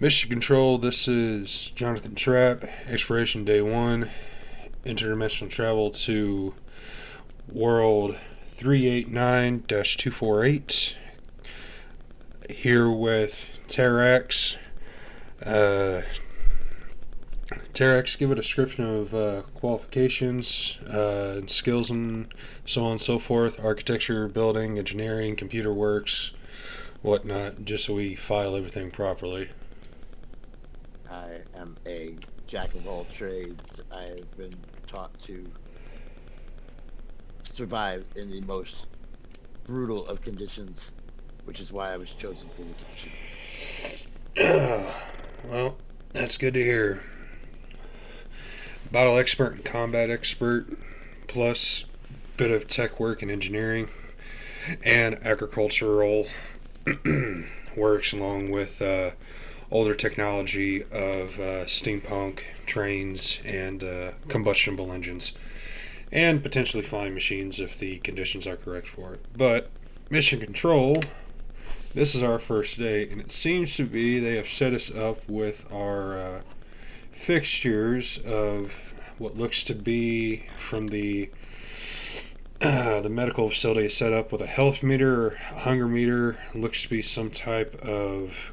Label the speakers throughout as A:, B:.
A: Mission Control, this is Jonathan Trapp, Exploration Day 1, interdimensional travel to World 389-248, here with Tarax. Tarax, give a description of qualifications, and skills and so on and so forth, architecture, building, engineering, computer works, whatnot, just so we file everything properly.
B: I am a jack of all trades. I have been taught to survive in the most brutal of conditions, which is why I was chosen for this
A: mission. Well, that's good to hear. Battle expert and combat expert, plus bit of tech work and engineering, and agricultural works along with older technology of steampunk, trains, and combustible engines, and potentially flying machines if the conditions are correct for it. But Mission Control, this is our first day, and it seems to be they have set us up with our fixtures of what looks to be from the medical facility is set up with a health meter, a hunger meter, looks to be some type of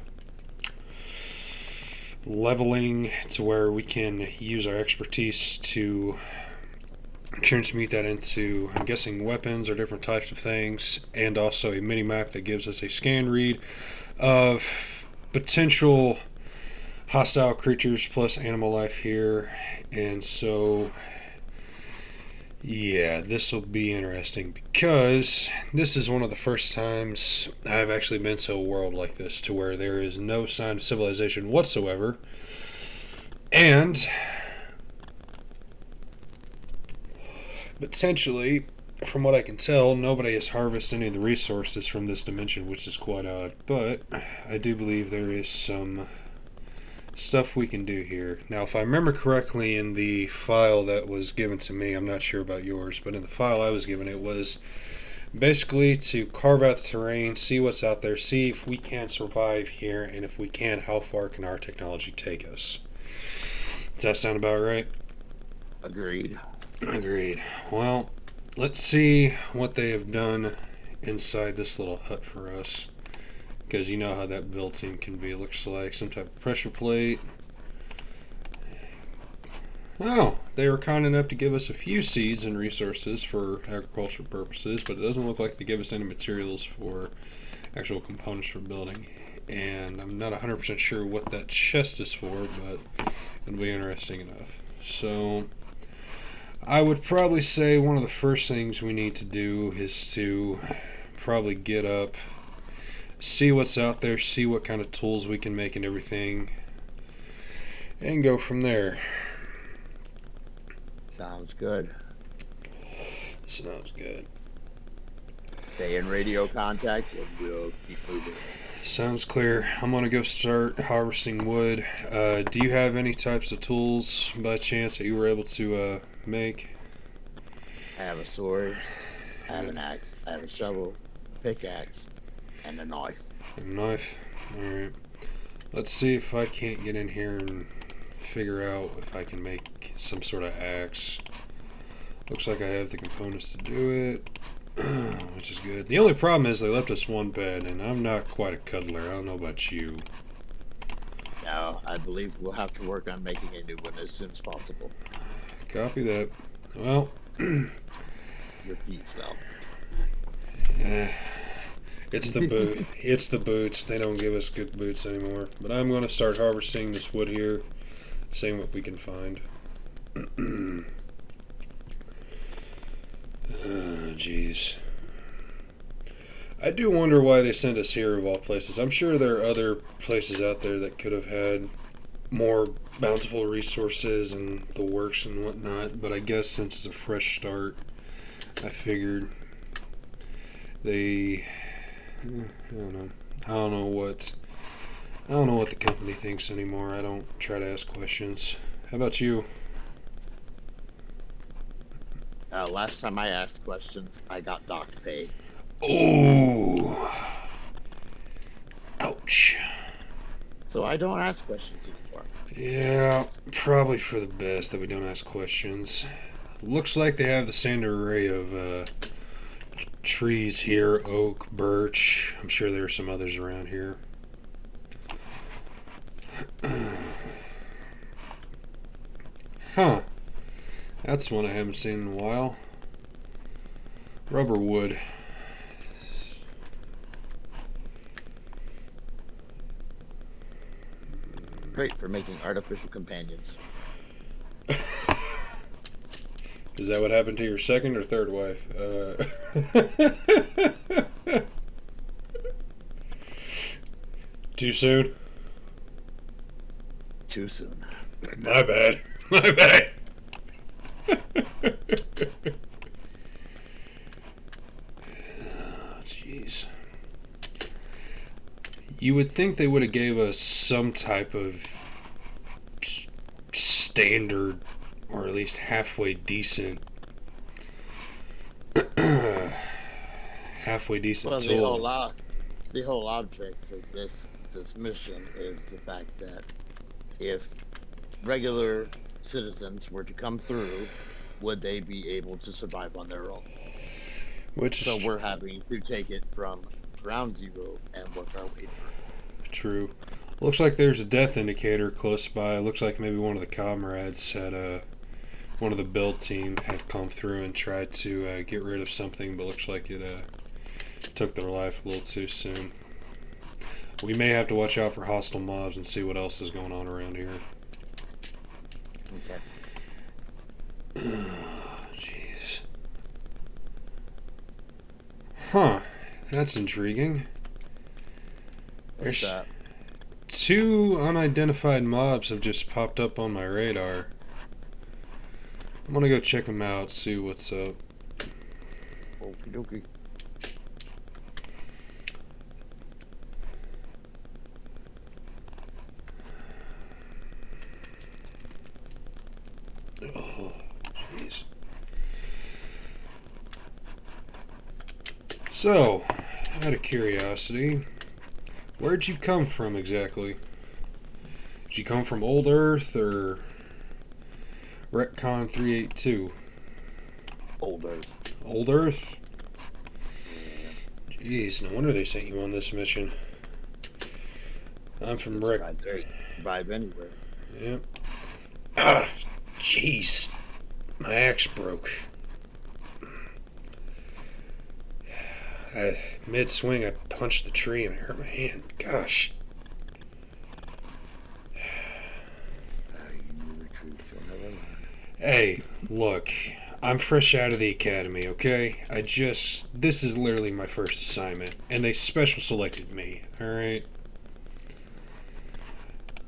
A: leveling to where we can use our expertise to transmute that into, I'm guessing, weapons or different types of things, and also a mini map that gives us a scan read of potential hostile creatures plus animal life here. And so yeah, this will be interesting because this is one of the first times I've actually been to a world like this to where there is no sign of civilization whatsoever, and potentially, from what I can tell, nobody has harvested any of the resources from this dimension, which is quite odd. But I do believe there is some stuff we can do here. Now, if I remember correctly in the file that was given to me, I'm not sure about yours, but in the file I was given, it was basically to carve out the terrain, see what's out there, see if we can survive here, and if we can, how far can our technology take us. Does that sound about right?
B: Agreed.
A: Well, let's see what they have done inside this little hut for us, because you know how that build team can be. It looks like some type of pressure plate. Oh, they were kind enough to give us a few seeds and resources for agricultural purposes, but it doesn't look like they give us any materials for actual components for building. And I'm not 100% sure what that chest is for, but it'll be interesting enough. So I would probably say one of the first things we need to do is to probably get up, see what's out there, see what kind of tools we can make and everything, and go from there.
B: Sounds good. Stay in radio contact and we'll keep moving.
A: Sounds clear. I'm going to go start harvesting wood. Do you have any types of tools by chance that you were able to make?
B: I have a sword, I have an axe, I have a shovel, pickaxe, and a knife.
A: Alright. Let's see if I can't get in here and figure out if I can make some sort of axe. Looks like I have the components to do it, which is good. The only problem is they left us one bed, and I'm not quite a cuddler. I don't know about you.
B: No, I believe we'll have to work on making a new one as soon as possible.
A: Copy that. Well,
B: your feet smell.
A: It's the boot. It's the boots. They don't give us good boots anymore. But I'm going to start harvesting this wood here, seeing what we can find. Jeez. I do wonder why they sent us here of all places. I'm sure there are other places out there that could have had more bountiful resources and the works and whatnot, but I guess since it's a fresh start, I figured they... I don't know. I don't know what the company thinks anymore. I don't try to ask questions. How about you?
B: Last time I asked questions, I got docked pay.
A: Oh. Ouch.
B: So I don't ask questions anymore.
A: Yeah, probably for the best that we don't ask questions. Looks like they have the standard array of trees here: oak, birch. I'm sure there are some others around here. Huh. That's one I haven't seen in a while. Rubber wood.
B: Great for making artificial companions.
A: Is that what happened to your second or third wife? Too soon?
B: Too soon.
A: My bad. My bad. Jeez. You would think they would have gave us some type of standard, or at least halfway decent,
B: Well,
A: tool.
B: the whole object of this mission is the fact that if regular citizens were to come through, would they be able to survive on their own?
A: Which
B: So
A: is
B: we're having to take it from ground zero and work our way through.
A: true. Looks like there's a death indicator close by. Looks like maybe one of the comrades had one of the build team had come through and tried to get rid of something, but looks like it took their life a little too soon. We may have to watch out for hostile mobs and see what else is going on around here.
B: Okay.
A: Jeez. Huh. That's intriguing.
B: What's
A: There's
B: that?
A: 2 unidentified mobs have just popped up on my radar. I'm gonna go check them out, see what's up.
B: Okie dokie.
A: Oh, jeez. So, out of curiosity, where'd you come from exactly? Did you come from Old Earth or Retcon 382?
B: Old Earth.
A: Old Earth?
B: Yeah.
A: Jeez, no wonder they sent you on this mission. I'm from
B: It's survive anywhere.
A: Yep. Ah, jeez. My axe broke. Mid swing, I punched the tree and I hurt my hand. Gosh.
B: You retreat, you'll never learn.
A: Hey, look. I'm fresh out of the academy, okay? This is literally my first assignment, and they special selected me, alright?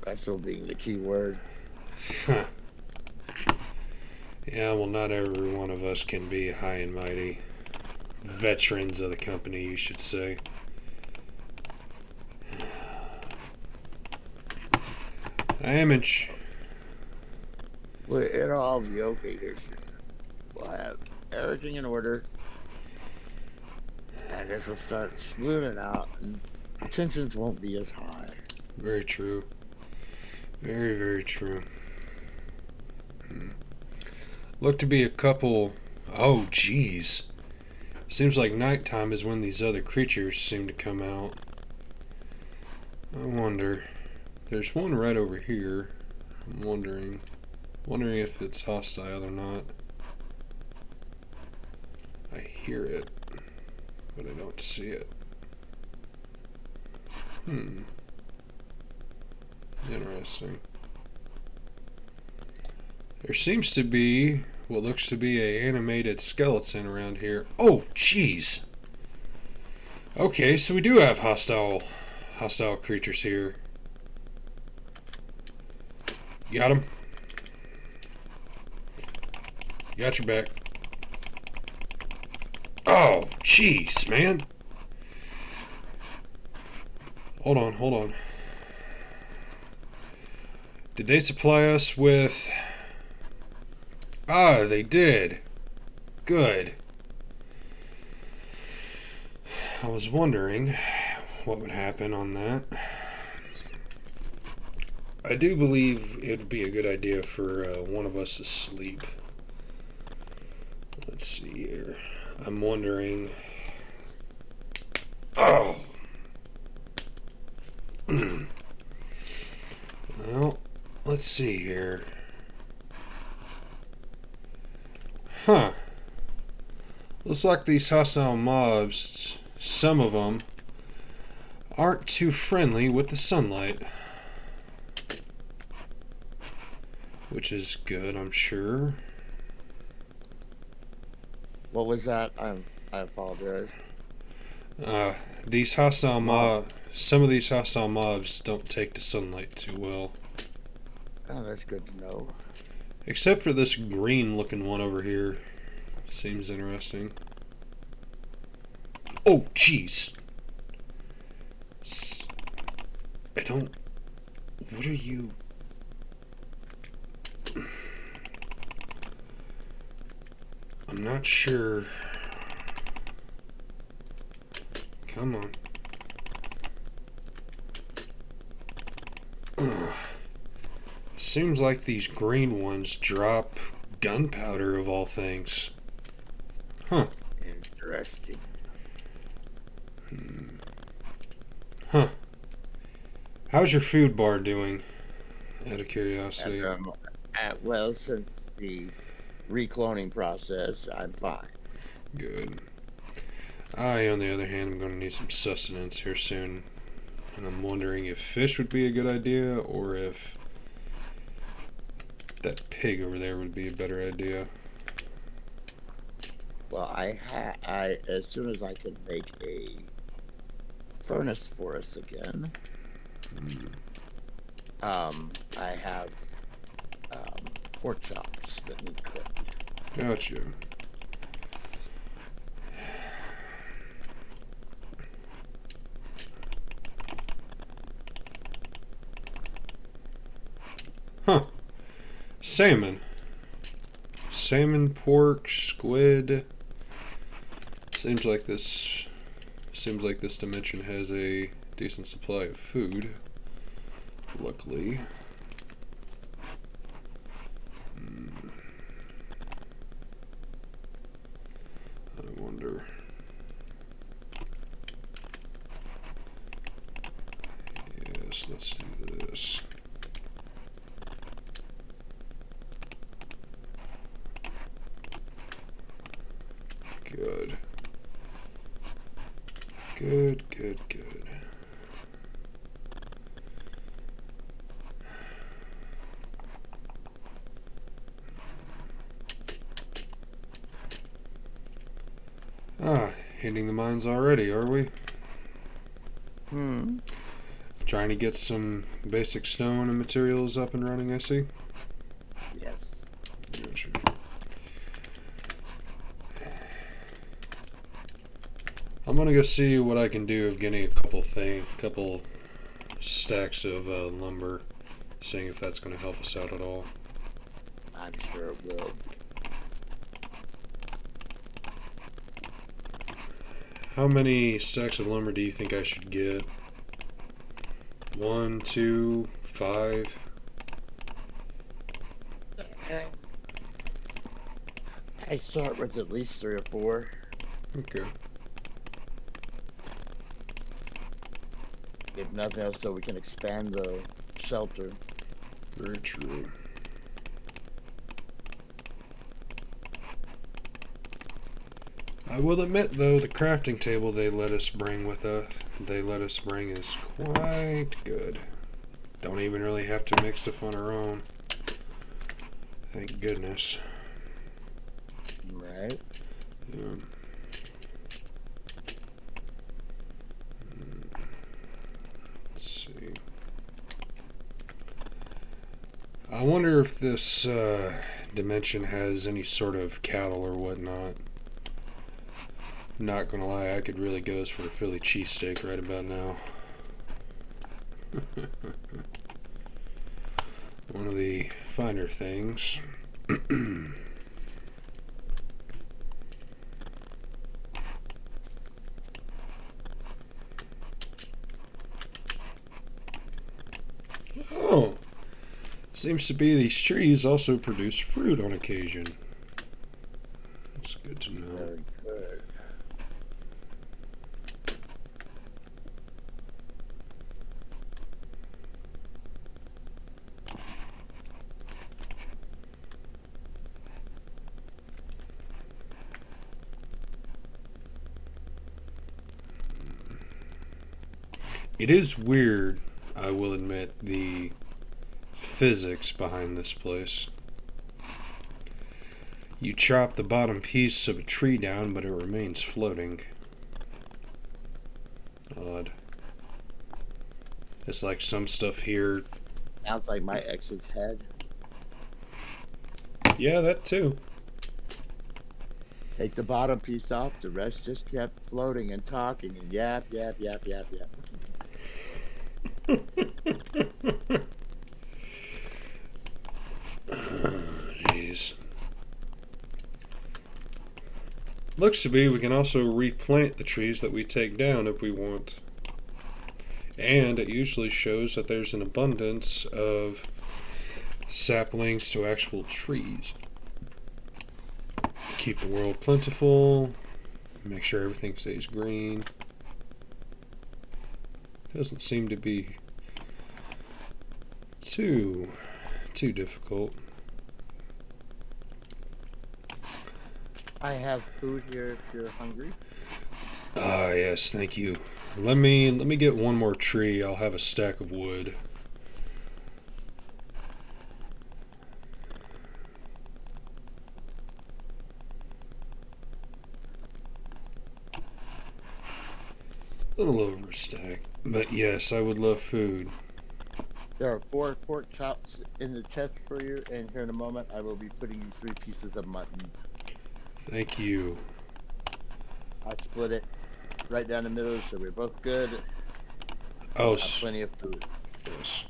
B: Special being the key word.
A: Huh. Yeah, well, not every one of us can be high and mighty. Veterans of the company, you should say. I am in.
B: Well, it'll all be okay here soon. We'll have everything in order, and this will start smoothing out, and tensions won't be as high.
A: Very true. Very, very true. Look to be a couple. Oh, jeez. Seems like nighttime is when these other creatures seem to come out. I wonder. There's one right over here. I'm wondering if it's hostile or not. I hear it, but I don't see it. Interesting. There seems to be what looks to be a animated skeleton around here. Oh, jeez. Okay, so we do have hostile creatures here. Got him. Got your back. Oh, jeez, man. Hold on. Did they supply us with... Ah, they did. Good. I was wondering what would happen on that. I do believe it would be a good idea for one of us to sleep. Let's see here. I'm wondering. Oh! Well, let's see here. Huh. Looks like these hostile mobs, some of them, aren't too friendly with the sunlight. Which is good, I'm sure.
B: What was that? I apologize.
A: These hostile some of these hostile mobs don't take to sunlight too well.
B: Oh, that's good to know.
A: Except for this green looking one over here. Seems interesting. Oh, jeez. I don't... What are you... I'm not sure. Come on. Seems like these green ones drop gunpowder of all things. Huh.
B: Interesting.
A: Huh. How's your food bar doing? Out of curiosity.
B: Well, since the recloning process, I'm fine.
A: Good. I, on the other hand, am going to need some sustenance here soon. And I'm wondering if fish would be a good idea or if that pig over there would be a better idea.
B: Well, I as soon as I can make a furnace for us again, I have pork chops that need cooked.
A: Gotcha. Huh. Salmon. Salmon, pork, squid. Seems like this dimension has a decent supply of food. Luckily. I wonder. Yes, let's do this. Good. Good, good, good. Hitting the mines already, are we? Trying to get some basic stone and materials up and running, I see.
B: Yes.
A: Gotcha. I'm gonna go see what I can do of getting a couple stacks of lumber, seeing if that's gonna help us out at all.
B: I'm sure it will.
A: How many stacks of lumber do you think I should get? 1, 2, 5?
B: I start with at least 3 or 4.
A: Okay.
B: If nothing else, so we can expand the shelter.
A: Very true. I will admit, though, the crafting table they let us bring is quite good. Don't even really have to mix stuff on our own. Thank goodness.
B: Right.
A: Yeah. Let's see. I wonder if this dimension has any sort of cattle or whatnot. Not gonna lie, I could really go for a Philly cheesesteak right about now. One of the finer things. Oh, Seems to be these trees also produce fruit on occasion. That's good to know.
B: Very good.
A: It is weird, I will admit, the physics behind this place. You chop the bottom piece of a tree down, but it remains floating. Odd. It's like some stuff here.
B: Sounds like my ex's head.
A: Yeah, that too.
B: Take the bottom piece off, the rest just kept floating and talking and yap, yap, yap, yap, yap.
A: Jeez. Looks to be we can also replant the trees that we take down if we want. And it usually shows that there's an abundance of saplings to actual trees. Keep the world plentiful. Make sure everything stays green. Doesn't seem to be too difficult.
B: I have food here if you're hungry.
A: Ah, yes, thank you. Let me get one more tree. I'll have a stack of wood. A little over a stack. But yes, I would love food.
B: There are 4 pork chops in the chest for you, and here in a moment I will be putting you 3 pieces of mutton.
A: Thank you.
B: I split it right down the middle, so we're both good.
A: Oh,
B: Plenty of food.
A: yes.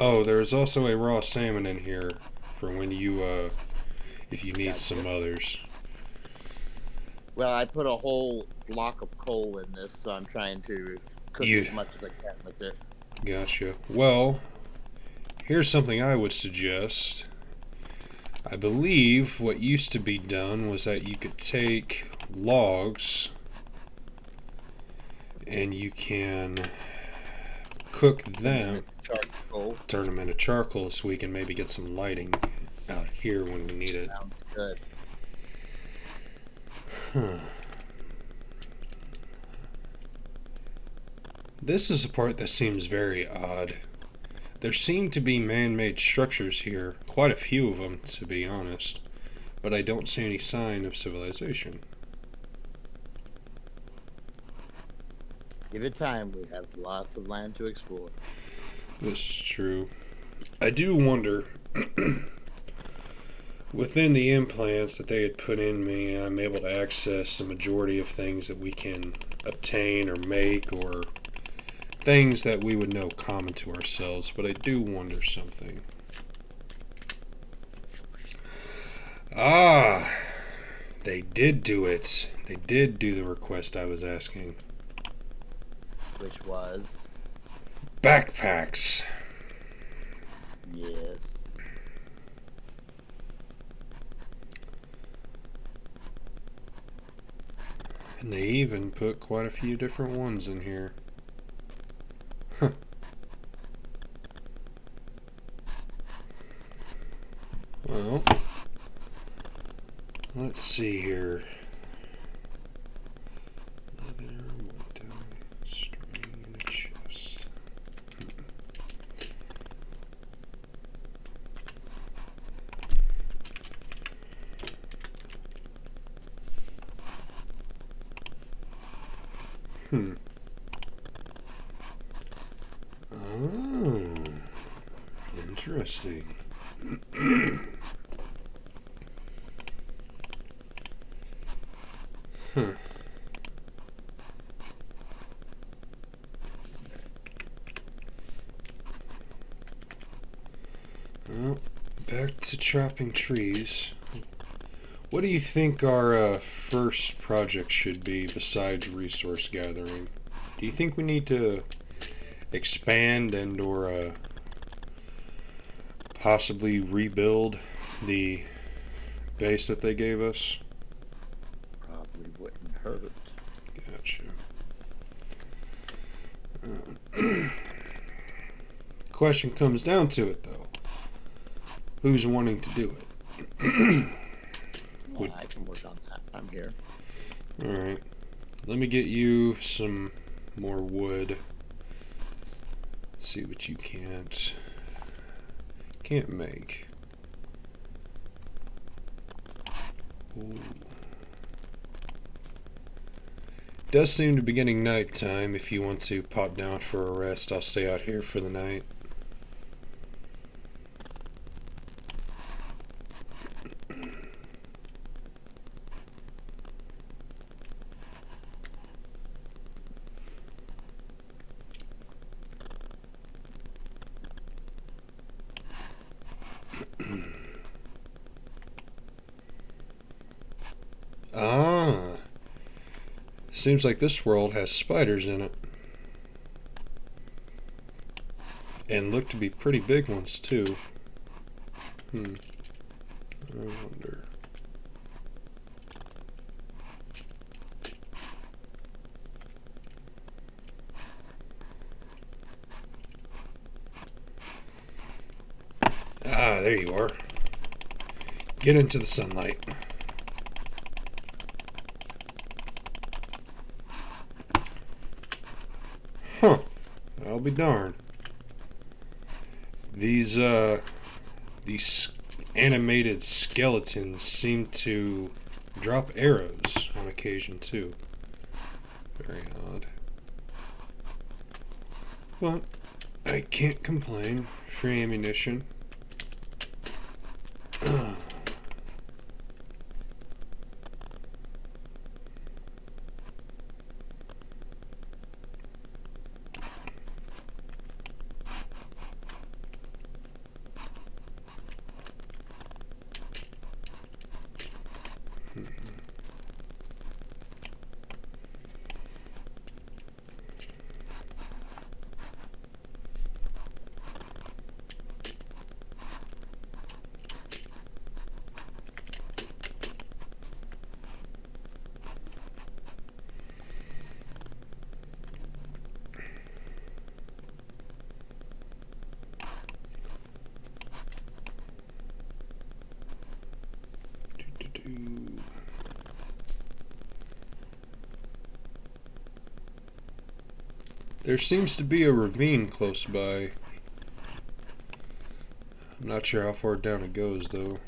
A: Oh, there's also a raw salmon in here for when you, if you need some others.
B: Well, I put a whole block of coal in this, so I'm trying to cook as much as I can with it.
A: Gotcha. Well, here's something I would suggest. I believe what used to be done was that you could take logs and you can cook them, turn them into charcoal so we can maybe get some lighting out here when we need it.
B: Sounds good.
A: Huh. This is a part that seems very odd. There seem to be man-made structures here, quite a few of them to be honest, but I don't see any sign of civilization.
B: Give it time, we have lots of land to explore.
A: This is true. I do wonder, within the implants that they had put in me, I'm able to access the majority of things that we can obtain or make, or things that we would know common to ourselves, but I do wonder something. Ah, they did do it. They did do the request I was asking.
B: Which was?
A: Backpacks.
B: Yes.
A: And they even put quite a few different ones in here. Huh. Well, let's see here. Leather, wood tie, string, and a chest. Oh, interesting. Huh. Well, back to chopping trees. What do you think our first project should be besides resource gathering? Do you think we need to expand and or possibly rebuild the base that they gave us.
B: Probably wouldn't hurt.
A: Gotcha. Question comes down to it, though. Who's wanting to do it?
B: Well, I can work on that. I'm here.
A: Alright. Let me get you some more wood. See what you can't make. Ooh. It does seem to be getting nighttime. If you want to pop down for a rest, I'll stay out here for the night. Ah, seems like this world has spiders in it. And look to be pretty big ones, too. I wonder. Ah, there you are. Get into the sunlight. Huh. I'll be darned. These animated skeletons seem to drop arrows on occasion too. Very odd. But I can't complain. Free ammunition. There seems to be a ravine close by. I'm not sure how far down it goes, though.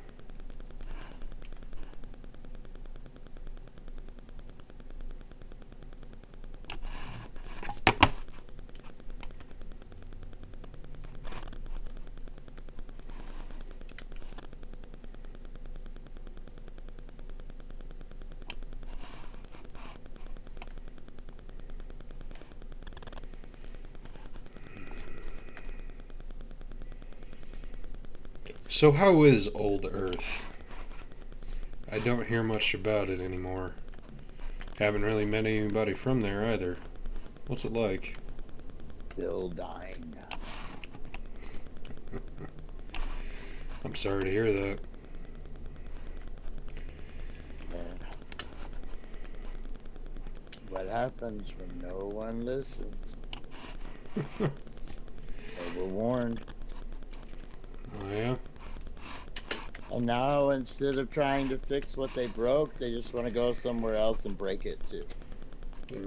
A: So how is Old Earth? I don't hear much about it anymore. Haven't really met anybody from there either. What's it like?
B: Still dying.
A: I'm sorry to hear that.
B: Yeah. What happens when no one listens? They were warned.
A: Oh yeah?
B: And now, instead of trying to fix what they broke, they just want to go somewhere else and break it too.
A: Yeah.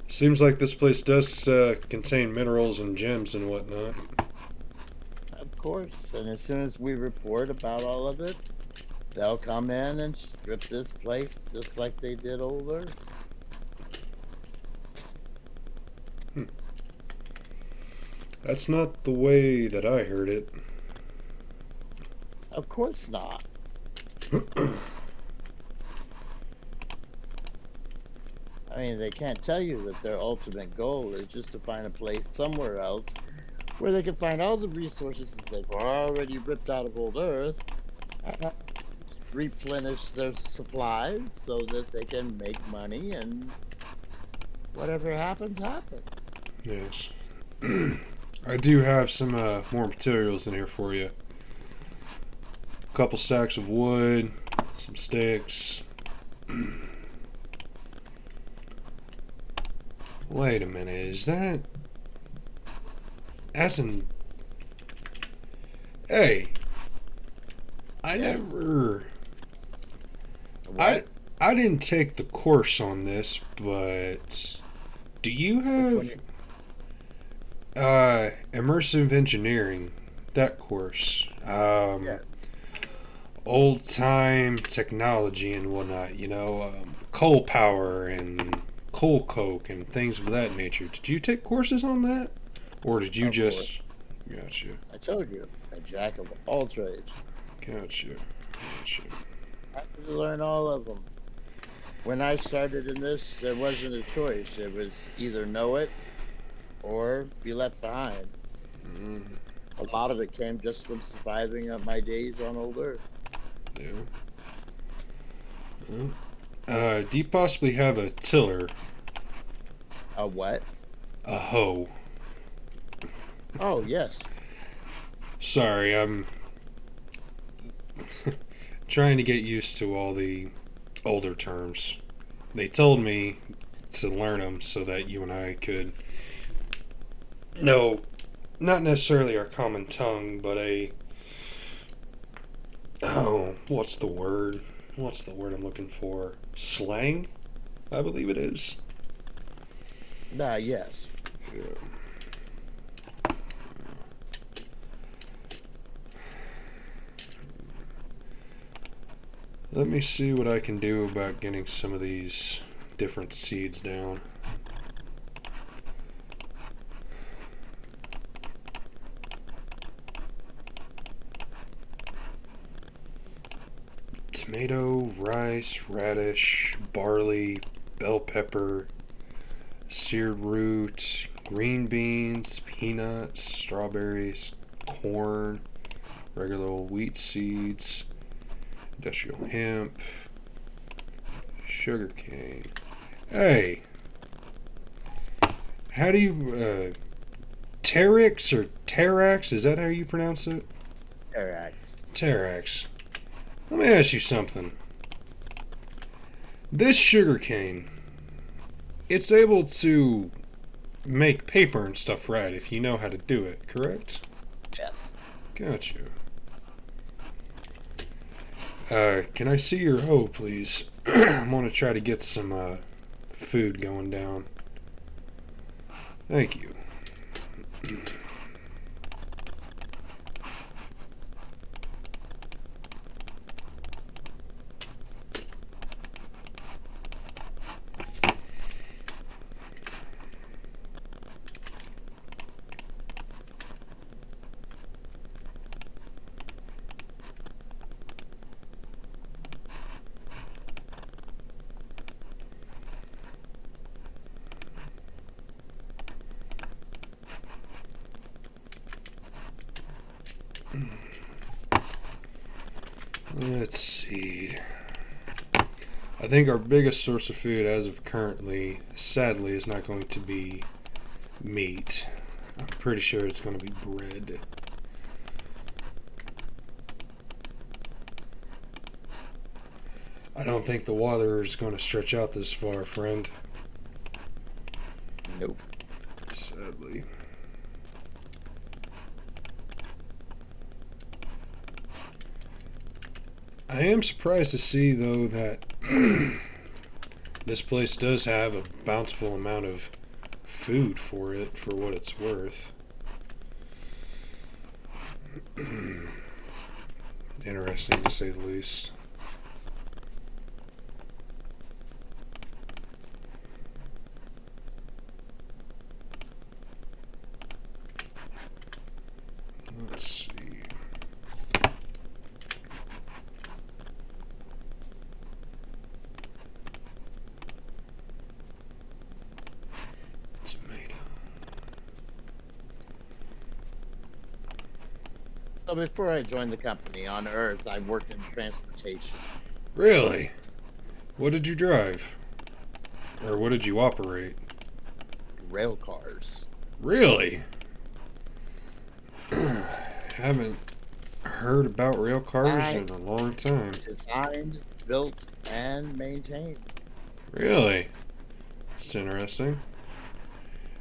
A: Seems like this place does contain minerals and gems and whatnot.
B: Of course. And as soon as we report about all of it, they'll come in and strip this place just like they did Old Earth.
A: That's not the way that I heard it.
B: Of course not. I mean, they can't tell you that their ultimate goal is just to find a place somewhere else where they can find all the resources that they've already ripped out of Old Earth, replenish their supplies so that they can make money, and whatever happens, happens.
A: Yes. I do have some more materials in here for you. couple stacks of wood, some sticks. Wait a minute, is that... That's an... Hey! I
B: Yes.
A: never...
B: What?
A: I didn't take the course on this, but... Do you have... Immersive engineering. That course.
B: Yeah.
A: Old time technology and whatnot, coal power and coal coke and things of that nature. Did you take courses on that? Or did you
B: Of
A: just...
B: course.
A: Gotcha.
B: I told you, a jack of all trades.
A: Gotcha.
B: I had to learn all of them. When I started in this, there wasn't a choice. It was either know it or be left behind.
A: Mm,
B: A lot of it came just from surviving my days on old Earth.
A: yeah. Do you possibly have a tiller?
B: A what?
A: A hoe?
B: Oh, yes.
A: Sorry, I'm trying to get used to all the older terms. They told me to learn them so that you and I could know not necessarily our common tongue, but what's the word? What's the word I'm looking for? Slang? I believe it is.
B: Yes.
A: Yeah. Let me see what I can do about getting some of these different seeds down. Tomato, rice, radish, barley, bell pepper, seared root, green beans, peanuts, strawberries, corn, regular old wheat seeds, industrial hemp, sugarcane. Hey, how do you, Tarax or Tarax? Is that how you pronounce it?
B: Tarax.
A: Tarax. Let me ask you something. This sugarcane, it's able to make paper and stuff, right, if you know how to do it, correct?
B: Yes.
A: Gotcha. Can I see your hoe, please? I want to try to get some, food going down. Thank you. Let's see. I think our biggest source of food as of currently, sadly, is not going to be meat. I'm pretty sure it's going to be bread. I don't think the water is going to stretch out this far, friend.
B: Nope.
A: Sadly. I am surprised to see, though, that this place does have a bountiful amount of food for it, for what it's worth. Interesting, to say the least. Let's see. Tomato.
B: So before I joined the company on Earth, I worked in transportation.
A: Really? What did you drive? Or what did you operate?
B: Rail cars.
A: Really? Haven't heard about rail cars
B: Right.
A: in a long time.
B: Designed, built, and maintained.
A: Really? It's interesting.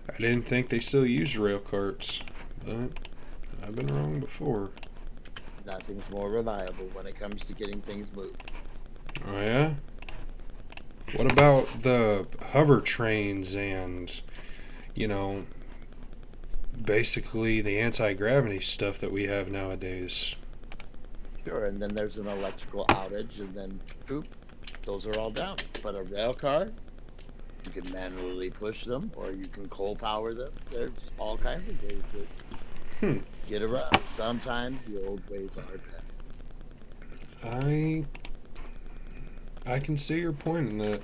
A: I didn't think they still use rail carts, but I've been wrong before.
B: Nothing's more reliable when it comes to getting things moved.
A: Oh yeah? What about the hover trains and, you know, basically the anti-gravity stuff that we have nowadays?
B: Sure, and then there's an electrical outage, and then poop, those are all down. But a rail car, you can manually push them, or you can coal power them. There's all kinds of ways that
A: Hmm.
B: get around. Sometimes the old ways are best.
A: I I can see your point in that.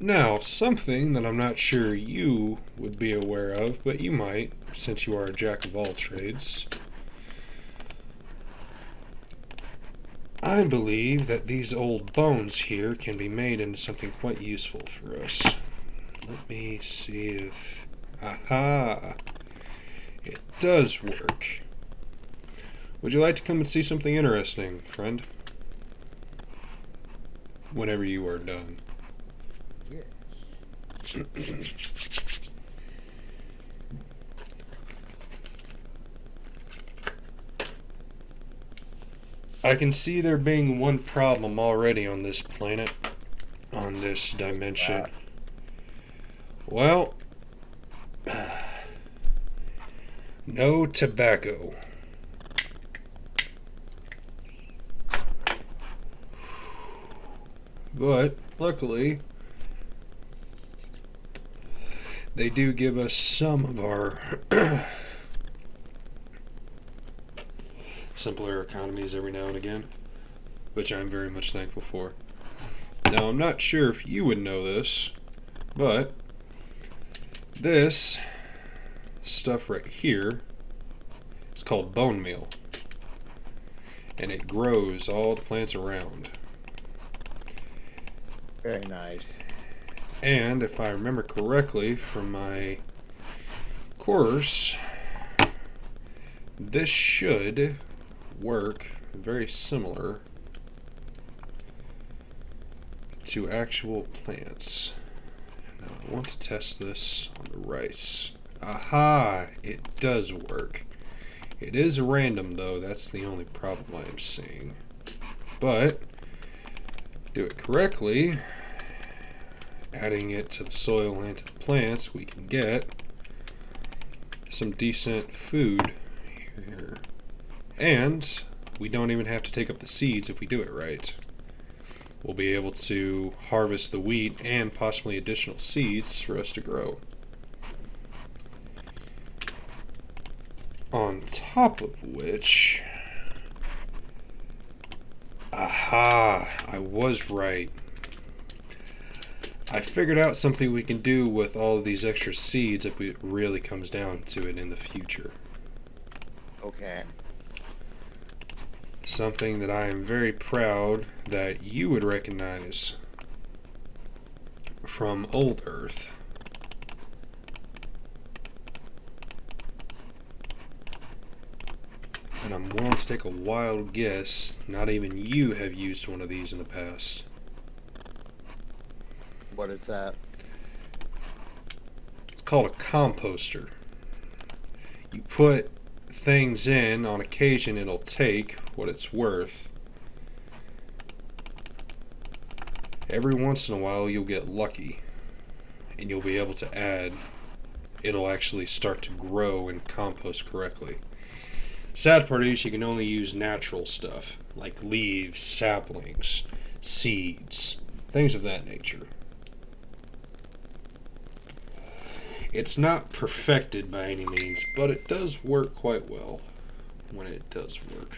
A: Now, something that I'm not sure you would be aware of, but you might, since you are a jack of all trades. I believe that these old bones here can be made into something quite useful for us. Let me see if... Aha! It does work. Would you like to come and see something interesting, friend? Whenever you are done.
B: Yeah.
A: I can see there being one problem already on this planet, on this dimension. Well, no tobacco. But, luckily, they do give us some of our simpler economies every now and again, which I'm very much thankful for. Now, I'm not sure if you would know this, but this stuff right here is called bone meal, and it grows all the plants around.
B: Very nice.
A: And if I remember correctly from my course, this should work very similar to actual plants. Now I want to test this on the rice. Aha! It does work. It is random though, that's the only problem I am seeing. But, do it correctly, adding it to the soil and to the plants, we can get some decent food here. And we don't even have to take up the seeds if we do it right. We'll be able to harvest the wheat and possibly additional seeds for us to grow. On top of which, aha, I was right. I figured out something we can do with all of these extra seeds if it really comes down to it in the future.
B: Okay.
A: Something that I am very proud that you would recognize from Old Earth. And I'm willing to take a wild guess, not even you have used one of these in the past.
B: What is that?
A: It's called a composter. You put things in, on occasion it'll take what it's worth. Every once in a while you'll get lucky and you'll be able to add, it'll actually start to grow and compost correctly. Sad part is you can only use natural stuff like leaves, saplings, seeds, things of that nature. It's not perfected by any means, but it does work quite well when it does work.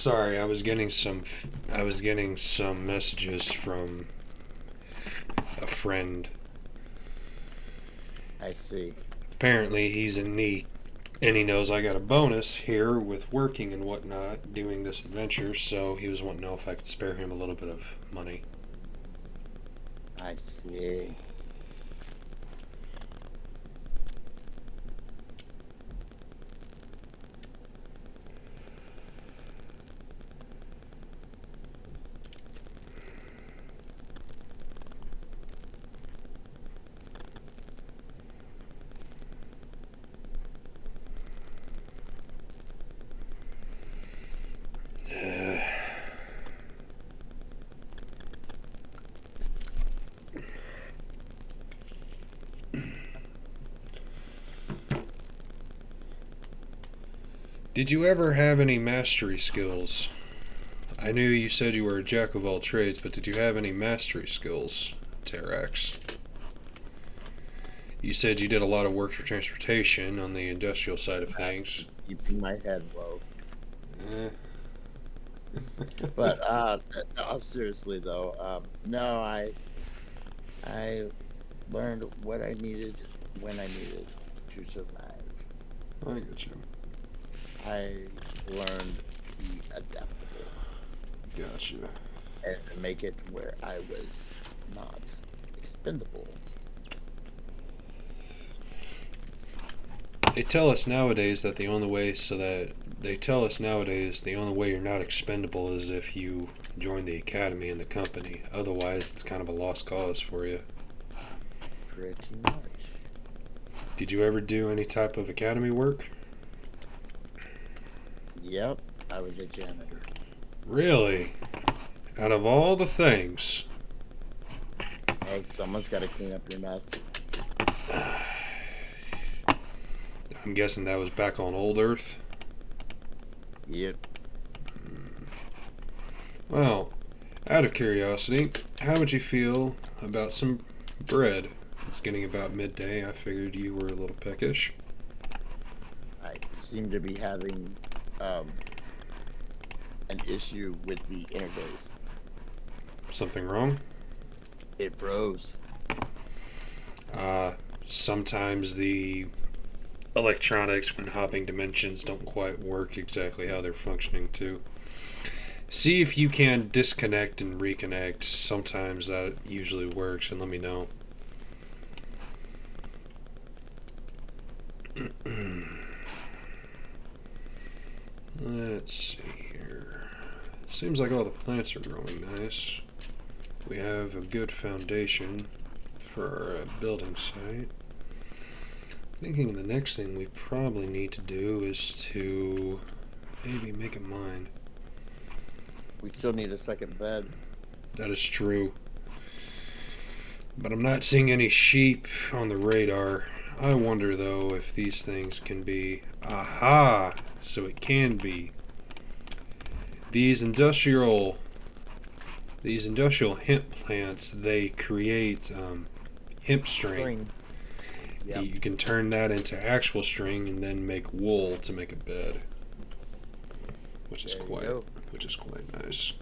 A: Sorry, I was getting some messages from a friend.
B: I see.
A: Apparently, he's in need, and he knows I got a bonus here with working and whatnot doing this adventure. So he was wanting to know if I could spare him a little bit of money.
B: I see.
A: Did you ever have any mastery skills? I knew you said you were a jack of all trades, but did you have any mastery skills, Tarax? You said you did a lot of work for transportation on the industrial side of things.
B: Keeping my head low.
A: Eh.
B: But no, seriously though, no, I learned what I needed when I needed to survive.
A: I get you.
B: I learned to be adaptable
A: Gotcha.
B: and make it where I was not expendable.
A: They tell us nowadays that the only way you're not expendable is if you join the academy and the company. Otherwise, it's kind of a lost cause for you.
B: Pretty much.
A: Did you ever do any type of academy work?
B: Yep, I was a janitor.
A: Really? Out of all the things.
B: Hey, someone's got to clean up your mess.
A: I'm guessing that was back on Old Earth.
B: Yep.
A: Well, out of curiosity, how would you feel about some bread? It's getting about midday. I figured you were a little peckish.
B: I seem to be having an issue with the interface.
A: Something wrong?
B: It froze.
A: Sometimes the electronics when hopping dimensions don't quite work exactly how they're functioning to. See if you can disconnect and reconnect. Sometimes that usually works, and let me know. Let's see here. Seems like all the plants are growing nice. We have a good foundation for our building site. Thinking the next thing we probably need to do is to maybe make a mine.
B: We still need a second bed.
A: That is true. But I'm not seeing any sheep on the radar. I wonder though if these things can be... Aha! So it can be. These industrial hemp plants, they create hemp string.
B: Yep.
A: You can turn that into actual string and then make wool to make a bed, which is
B: There you
A: quite
B: go.
A: nice.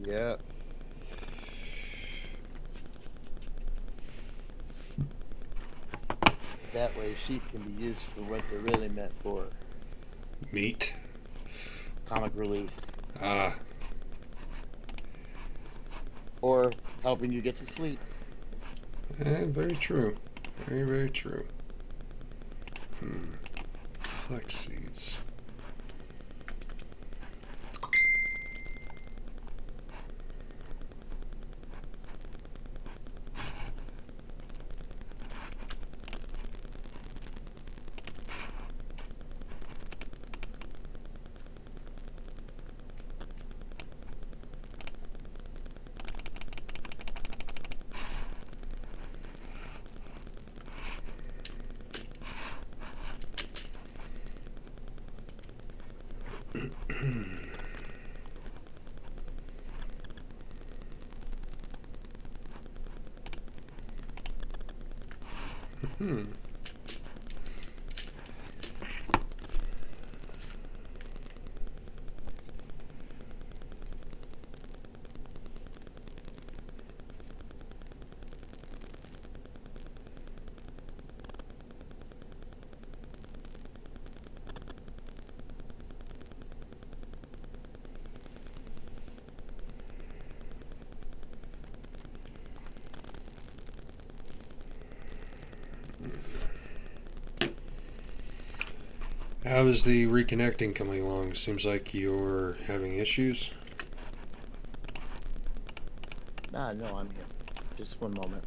B: Yeah. That way sheep can be used for what they're really meant for.
A: Meat.
B: Comic relief.
A: Ah,
B: Or helping you get to sleep.
A: very true. Very, very true. Flex seeds. Hmm. How is the reconnecting coming along? Seems like you're having issues.
B: Ah, no, I'm here. Just one moment.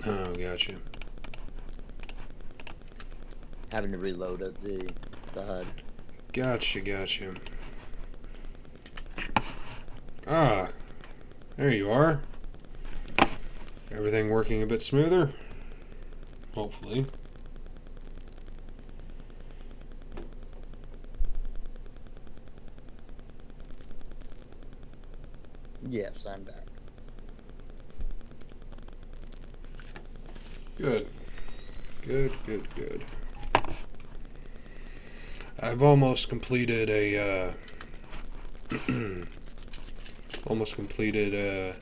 A: Oh, gotcha.
B: Having to reload the HUD.
A: Gotcha. Ah, there you are. Everything working a bit smoother? Hopefully.
B: Yes, I'm back.
A: Good. I've almost completed a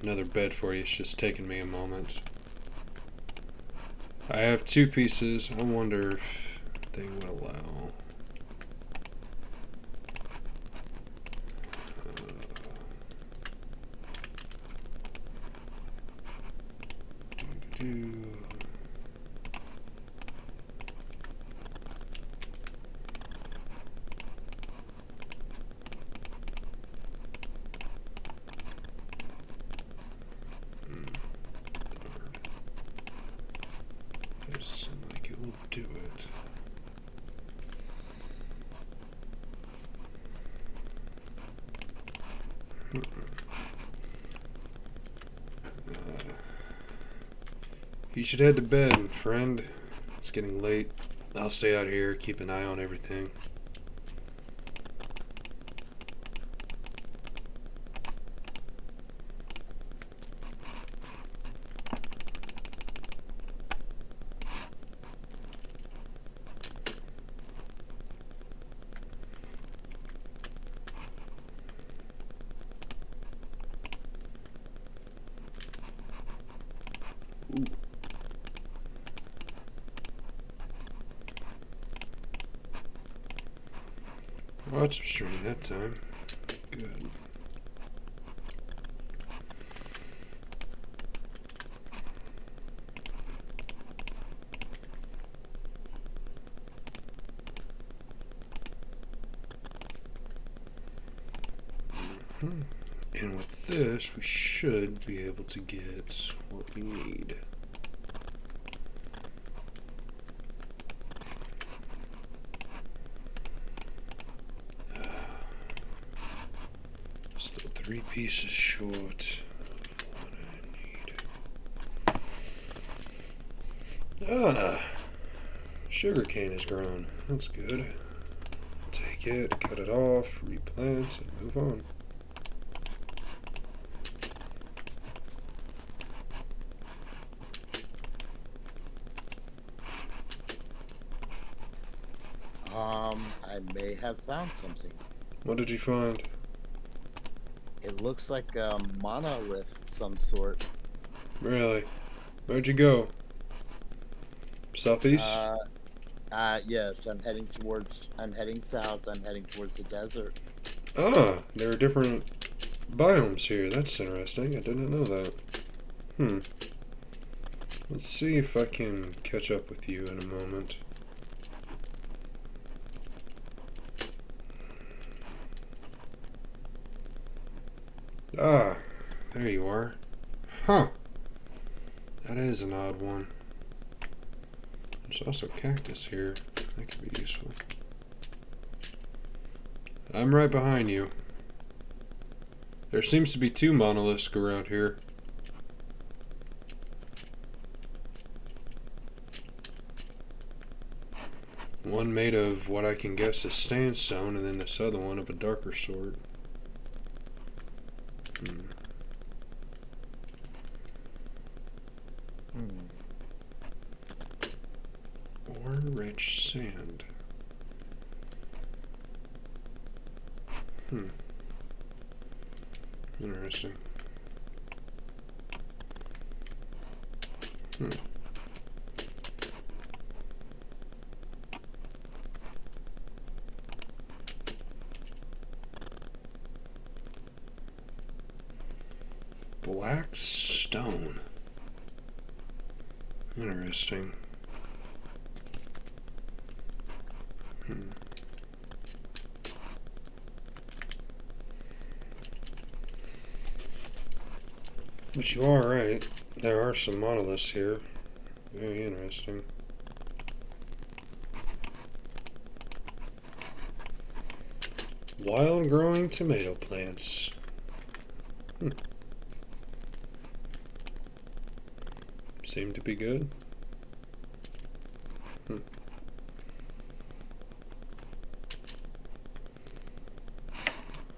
A: another bed for you. It's just taking me a moment. I have 2 pieces. I wonder if they would allow. Do. Doesn't seem like it will do it. You should head to bed, friend. It's getting late. I'll stay out here, keep an eye on everything. Ooh. Lots of string that time. Good. And with this, we should be able to get what we need. Still 3 pieces short of what I need. Ah, sugarcane has grown. That's good. Take it, cut it off, replant, and move on.
B: I may have found something.
A: What did you find?
B: It looks like a monolith of some sort.
A: Really? Where'd you go? Southeast?
B: Yes, I'm heading south, I'm heading towards the desert.
A: Ah, there are different biomes here. That's interesting. I didn't know that. Hmm. Let's see if I can catch up with you in a moment. Ah, there you are. Huh. That is an odd one. There's also cactus here. That could be useful. I'm right behind you. There seems to be 2 monoliths around here. One made of what I can guess is sandstone, and then this other one of a darker sort. Or rich sand. Interesting. Black stone. Interesting. But you are right. There are some monoliths here. Very interesting. Wild growing tomato plants. Seem to be good.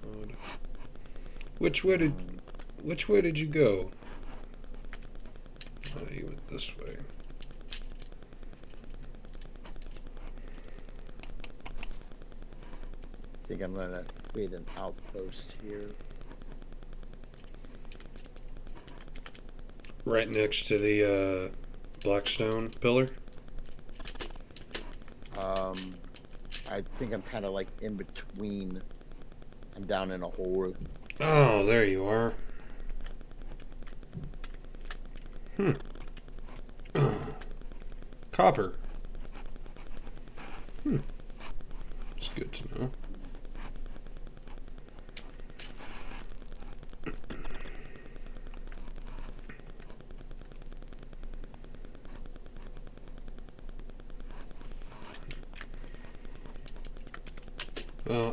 A: Odd. Which way did you go? Oh, you went this way.
B: I think I'm gonna create an outpost here.
A: Right next to the Blackstone pillar.
B: I think I'm kind of like in between. I'm down in a hole.
A: Oh, there you are. Copper. It's good to know.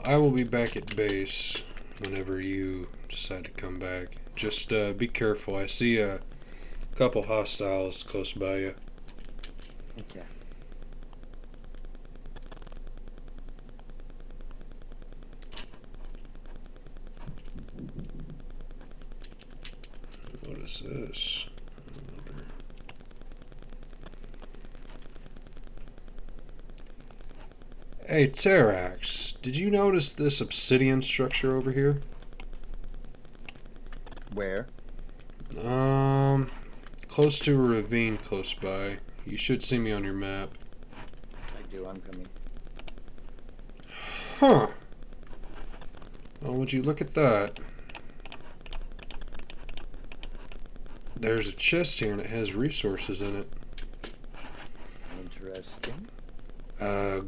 A: I will be back at base whenever you decide to come back. Just be careful. I see a couple hostiles close by you.
B: Okay.
A: What is this? Hey, Tarax, did you notice this obsidian structure over here?
B: Where?
A: Close to a ravine close by. You should see me on your map.
B: I do. I'm coming.
A: Huh. Oh, would you look at that? There's a chest here and it has resources in it.
B: Interesting.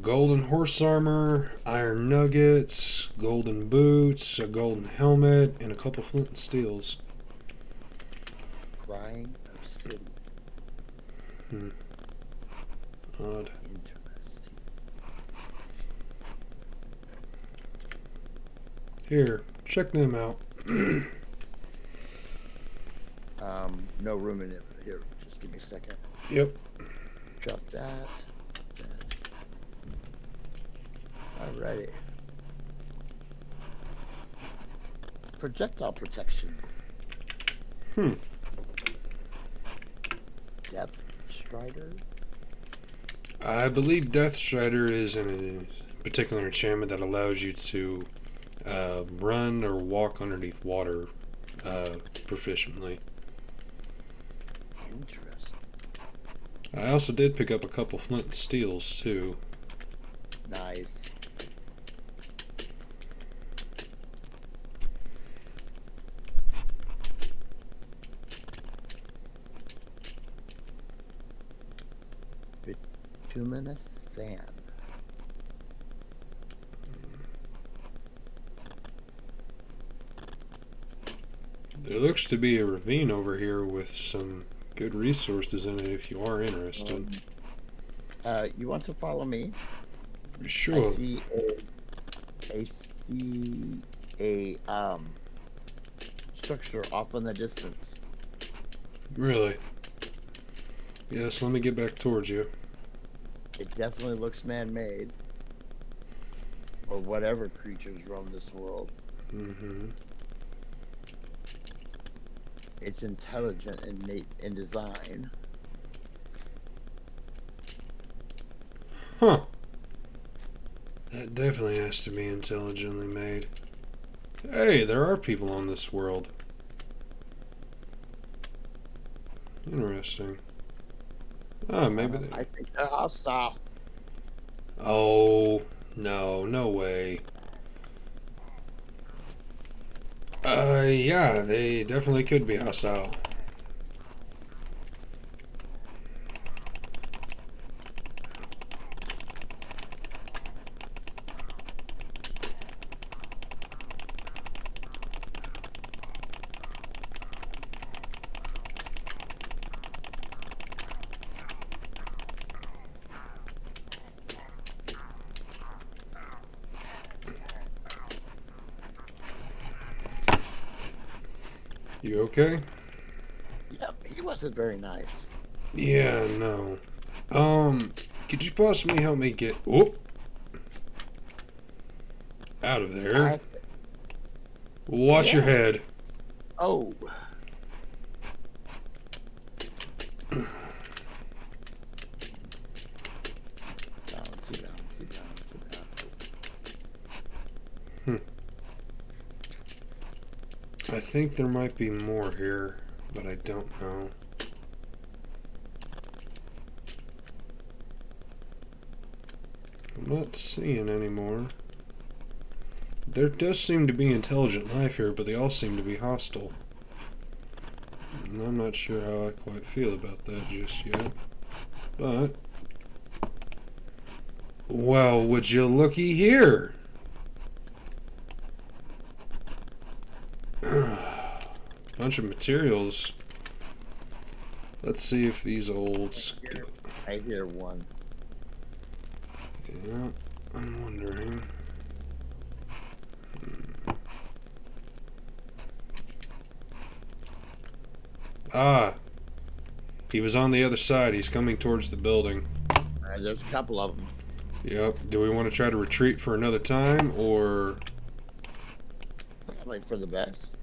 A: Golden horse armor, iron nuggets, golden boots, a golden helmet, and a couple flint and steels.
B: Crying obsidian.
A: Odd.
B: Interesting.
A: Here, check them out.
B: No room in it here. Just give me a second.
A: Yep.
B: Drop that. Alrighty. Projectile protection. Depth Strider.
A: I believe Death Strider is a particular enchantment that allows you to run or walk underneath water proficiently.
B: Interesting.
A: I also did pick up a couple flint and steels too.
B: Nice. Bituminous sand.
A: There looks to be a ravine over here with some good resources in it if you are interested.
B: You want to follow me?
A: Sure.
B: I see a structure off in the distance.
A: Really? Yes, let me get back towards you.
B: It definitely looks man-made. Or whatever creatures roam this world. It's intelligent and in design.
A: Huh. That definitely has to be intelligently made. Hey, there are people on this world. Interesting. Ah, maybe they...
B: I think they're hostile.
A: Oh, no, no way. Yeah, they definitely could be hostile. You okay?
B: Yep, he wasn't very nice.
A: Yeah, no. Could you possibly help me get out of there?
B: I,
A: Watch your
B: yeah.
A: head.
B: Oh, down, two down, two down, two down.
A: Hmm. I think there might be more here, but I don't know. I'm not seeing any more. There does seem to be intelligent life here, but they all seem to be hostile. And I'm not sure how I quite feel about that just yet. But, well, would you looky here? Bunch of materials. Let's see if these old...
B: I hear one.
A: Yeah, I'm wondering. Ah, he was on the other side. He's coming towards the building.
B: There's a couple of them.
A: Yep. Do we want to try to retreat for another time, or...
B: Probably for the best.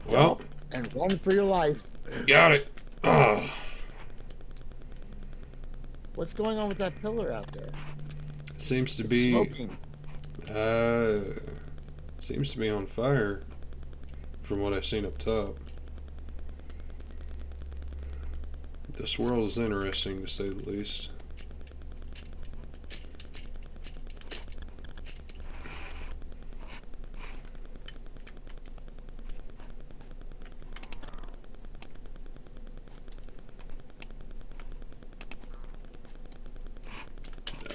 A: Well,
B: Jump and run for your life.
A: got it. Ah,
B: What's going on with that pillar out there?
A: seems to
B: It's
A: be...
B: smoking.
A: Uh, seems to be on fire, from what I've seen up top. This world is interesting, to say the least.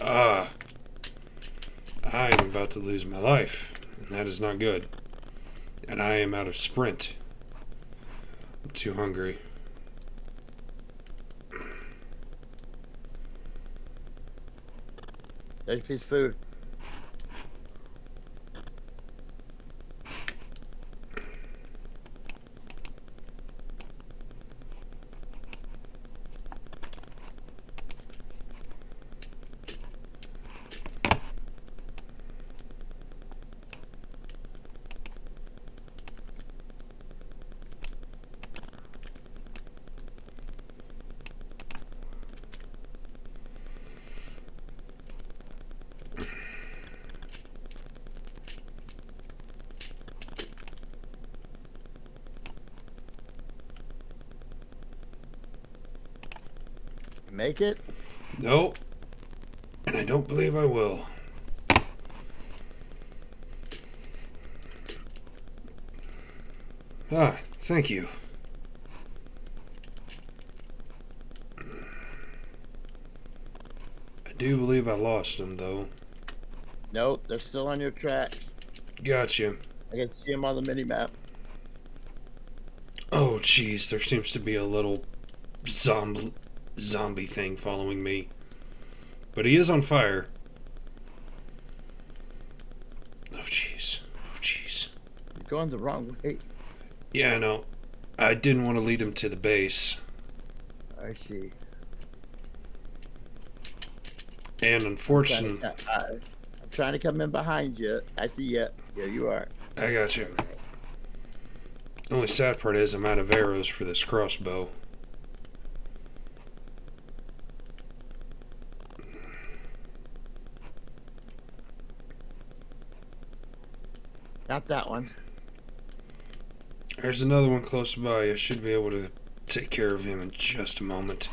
A: Ah, I am about to lose my life, and that is not good. And I am out of sprint. I'm too hungry.
B: There's a piece of food. Make it?
A: Nope. And I don't believe I will. Ah, thank you. I do believe I lost them, though.
B: Nope, they're still on your tracks.
A: Gotcha.
B: I can see them on the mini map.
A: Oh, jeez, there seems to be a little zombie thing following me. But he is on fire. Oh, jeez. Oh, jeez.
B: You're going the wrong way.
A: Yeah, no. I didn't want to lead him to the base.
B: I see.
A: And unfortunately...
B: I'm trying to come in behind you. I see you. Here you are.
A: I got you. The only sad part is I'm out of arrows for this crossbow.
B: Not that one.
A: There's another one close by. I should be able to take care of him in just a moment.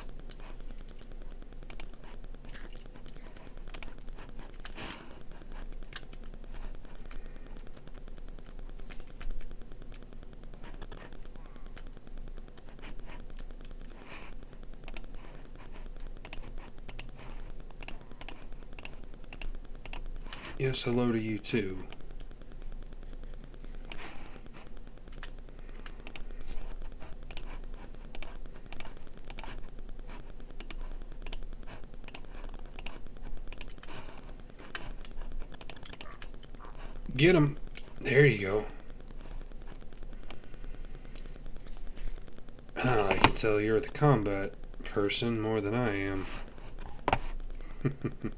A: Yes, hello to you too. Get him. There you go. I can tell you're the combat person more than I am. Did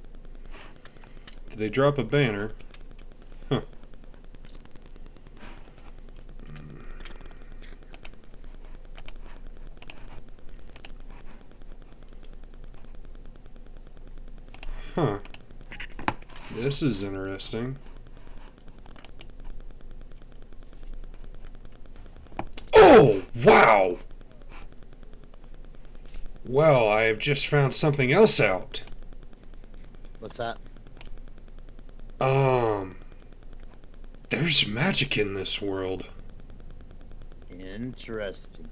A: they drop a banner? Huh. Huh. This is interesting. Oh, wow! Well, I have just found something else out.
B: What's that?
A: There's magic in this world.
B: Interesting.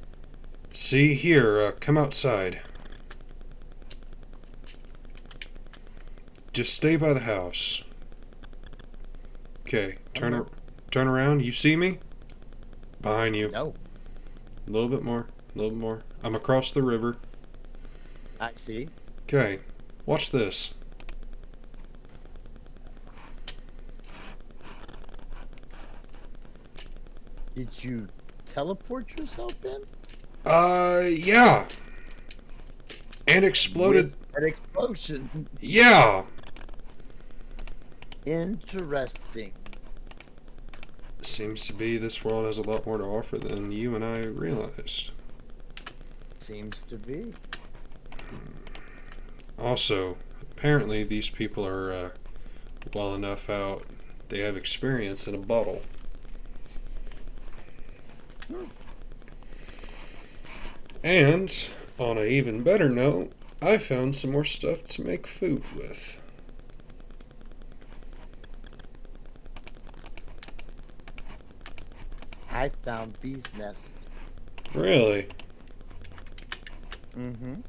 A: See here, come outside. Just stay by the house. Okay, turn around. You see me? Behind you.
B: No,
A: A little bit more. A little bit more. I'm across the river.
B: I see.
A: Okay, watch this.
B: Did you teleport yourself in?
A: Yeah. And exploded.
B: With an explosion.
A: Yeah.
B: Interesting.
A: Seems to be this world has a lot more to offer than you and I realized.
B: Seems to be.
A: Also, apparently these people are well enough out. They have experience in a bottle. And, on an even better note, I found some more stuff to make food with.
B: I found bees' nests.
A: Really?
B: Mm-hmm.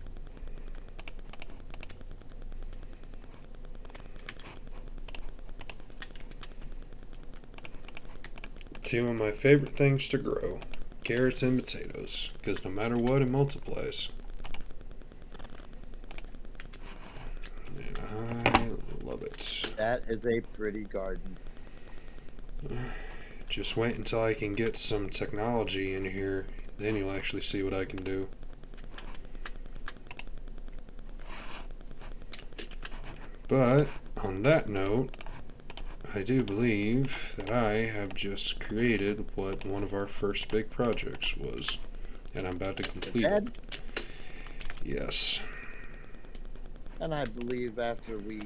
A: Two of my favorite things to grow. Carrots and potatoes. Because no matter what, it multiplies. And I love it.
B: That is a pretty garden.
A: Just wait until I can get some technology in here. Then you'll actually see what I can do. But, on that note, I do believe that I have just created what one of our first big projects was. And I'm about to complete it. Yes.
B: And I believe after we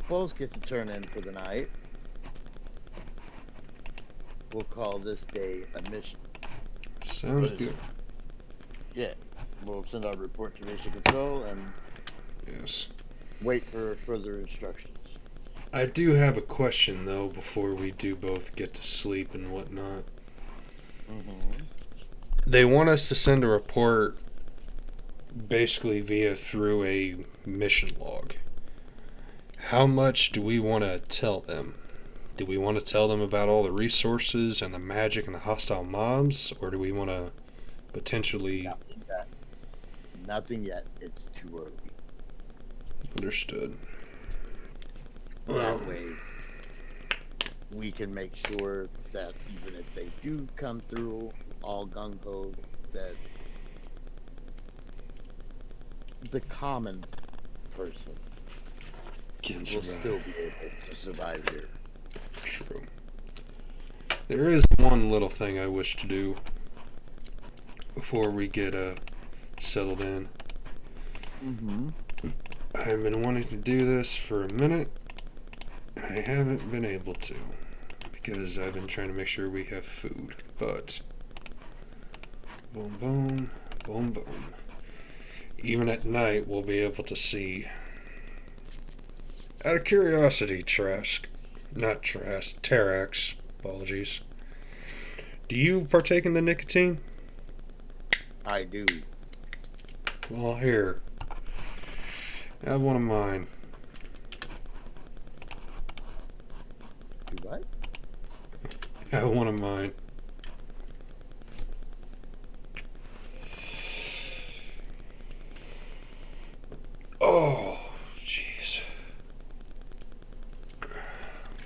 B: both get to turn in for the night, we'll call this day a mission.
A: Sounds good.
B: Yeah. We'll send our report to Mission Control and
A: Yes.
B: wait for further instructions.
A: I do have a question, though, before we do both get to sleep and whatnot.
B: Mm-hmm.
A: They want us to send a report basically through a mission log. How much do we want to tell them? Do we want to tell them about all the resources and the magic and the hostile mobs? Or do we want to potentially...
B: Nothing yet. It's too early.
A: Understood.
B: That way, we can make sure that even if they do come through all gung-ho, that the common person
A: Can
B: will
A: survive.
B: still be able to survive here.
A: True. There is one little thing I wish to do before we get settled in.
B: Mm-hmm.
A: I've been wanting to do this for a minute. I haven't been able to because I've been trying to make sure we have food. But boom, boom, boom, boom. Even at night, we'll be able to see. Out of curiosity, Tarax. Apologies. Do you partake in the nicotine?
B: I do.
A: Well, here. Have one of mine.
B: Do what?
A: Have one of mine. Oh, jeez.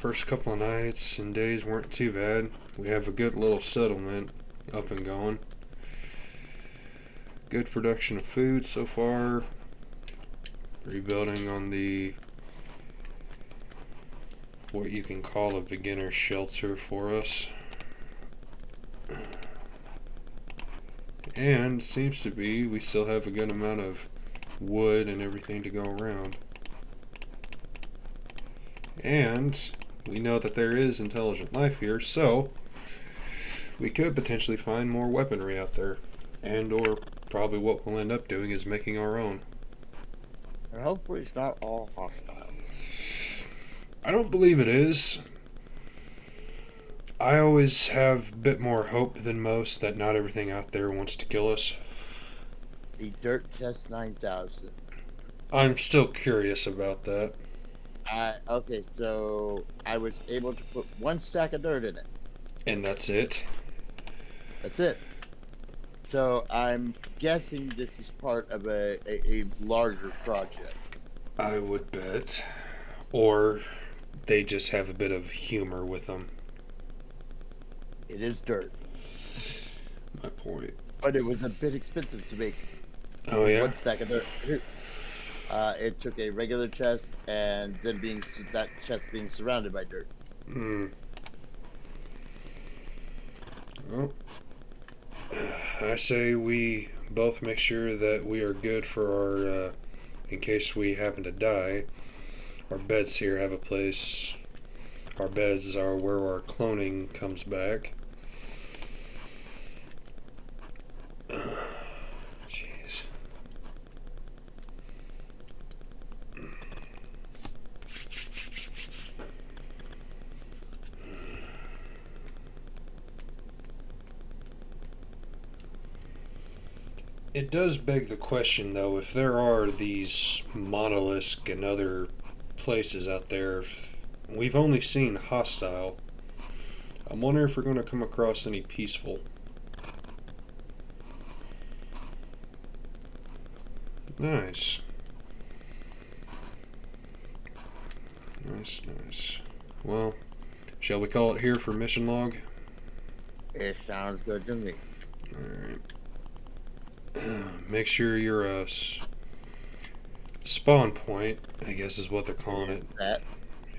A: first couple of nights and days weren't too bad. We have a good little settlement up and going. Good production of food so far. Rebuilding on the what you can call a beginner shelter for us. And seems to be we still have a good amount of wood and everything to go around. And we know that there is intelligent life here, so we could potentially find more weaponry out there. And or probably what we'll end up doing is making our own.
B: And hopefully it's not all hostile.
A: I don't believe it is. I always have a bit more hope than most that not everything out there wants to kill us.
B: The Dirt Chest 9000.
A: I'm still curious about that.
B: Okay, so I was able to put one stack of dirt in it.
A: And that's it?
B: That's it. So I'm guessing this is part of a larger project.
A: I would bet. Or they just have a bit of humor with them.
B: It is dirt.
A: My point.
B: But it was a bit expensive to make.
A: Oh, yeah?
B: One stack of dirt. It took a regular chest and then that chest being surrounded by dirt.
A: Well, I say we both make sure that we are good for our, in case we happen to die, our beds here have a place. Our beds are where our cloning comes back. Jeez. It does beg the question, though, if there are these monoliths and other places out there, we've only seen hostile. I'm wondering if we're going to come across any peaceful. Nice. Nice. Well, shall we call it here for mission log?
B: It sounds good to me.
A: Alright. Make sure your spawn point, I guess is what they're calling it.
B: That.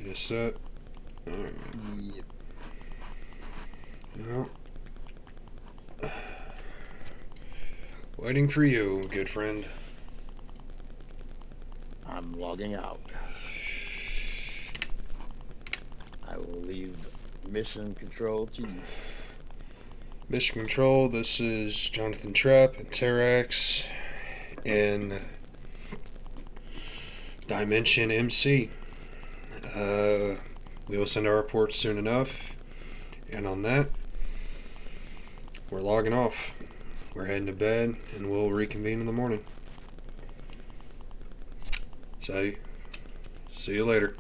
A: It is set. Alright.
B: Yep.
A: Well, waiting for you, good friend.
B: I'm logging out. I will leave mission control to you.
A: Mission Control, this is Jonathan Trapp and Tarax in Dimension MC. We will send our reports soon enough, and on that, we're logging off. We're heading to bed, and we'll reconvene in the morning. So, see you later.